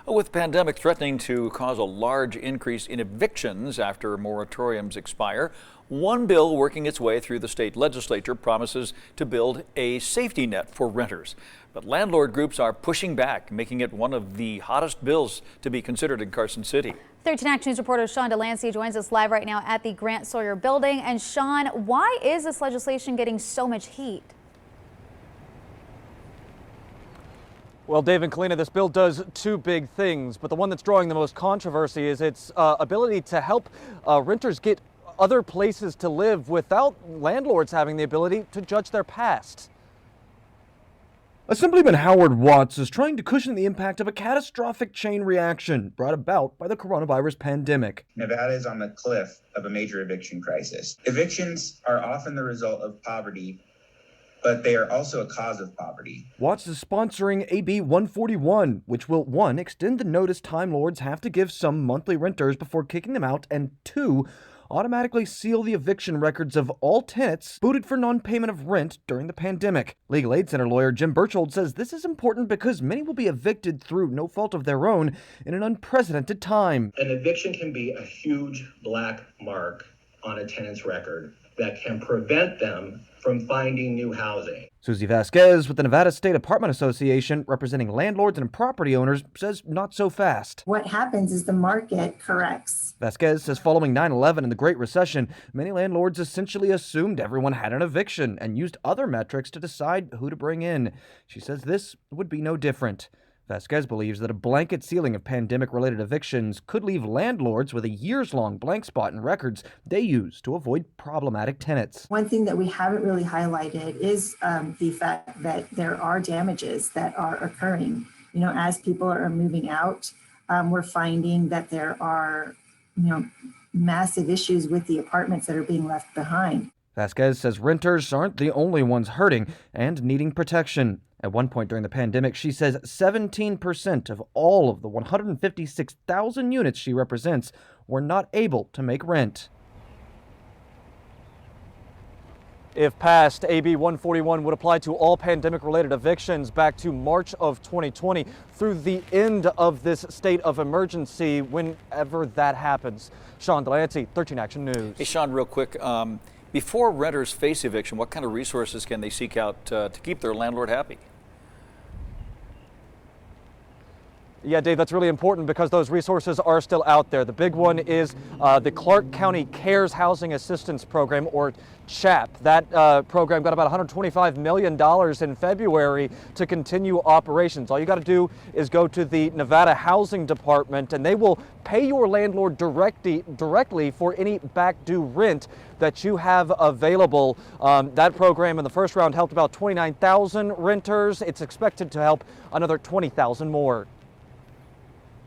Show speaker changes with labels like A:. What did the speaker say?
A: With the pandemic threatening to cause a large increase in evictions after moratoriums expire, one bill working its way through the state legislature promises to build a safety net for renters. But landlord groups are pushing back, making it one of the hottest bills to be considered in Carson City.
B: 13 Action News reporter Sean Delancey joins us live right now at the Grant Sawyer building. And Sean, why is this legislation getting so much heat?
C: Well, Dave and Kalina, this bill does two big things, but the one that's drawing the most controversy is its ability to help renters get other places to live without landlords having the ability to judge their past.
D: Assemblyman Howard Watts is trying to cushion the impact of a catastrophic chain reaction brought about by the coronavirus pandemic.
E: Nevada is on the cliff of a major eviction crisis. Evictions are often the result of poverty, but they are also a cause of poverty.
D: Watts is sponsoring AB 141, which will, 1, extend the notice time lords have to give some monthly renters before kicking them out, and 2, automatically seal the eviction records of all tenants booted for non-payment of rent during the pandemic. Legal Aid Center lawyer Jim Birchold says this is important because many will be evicted through no fault of their own in an unprecedented time.
F: An eviction can be a huge black mark on a tenant's record that can prevent them from finding new housing.
D: Susie Vasquez with the Nevada State Apartment Association, representing landlords and property owners, says not so fast.
G: What happens is the market corrects.
D: Vasquez says following 9/11 and the Great Recession, many landlords essentially assumed everyone had an eviction and used other metrics to decide who to bring in. She says this would be no different. Vasquez believes that a blanket ceiling of pandemic-related evictions could leave landlords with a years-long blank spot in records they use to avoid problematic tenants.
G: One thing that we haven't really highlighted is the fact that there are damages that are occurring. As people are moving out, we're finding that there are, massive issues with the apartments that are being left behind.
D: Vasquez says renters aren't the only ones hurting and needing protection. At one point during the pandemic, she says 17% of all of the 156,000 units she represents were not able to make rent.
C: If passed, AB 141 would apply to all pandemic-related evictions back to March of 2020 through the end of this state of emergency, whenever that happens. Sean Delancey, 13 Action News.
A: Hey, Sean, real quick. Before renters face eviction, what kind of resources can they seek out to keep their landlord happy?
C: Yeah, Dave, that's really important because those resources are still out there. The big one is the Clark County CARES Housing Assistance Program, or CHAP. That program got about $125 million in February to continue operations. All you got to do is go to the Nevada Housing Department and they will pay your landlord directly for any back due rent that you have available. That program in the first round helped about 29,000 renters. It's expected to help another 20,000 more.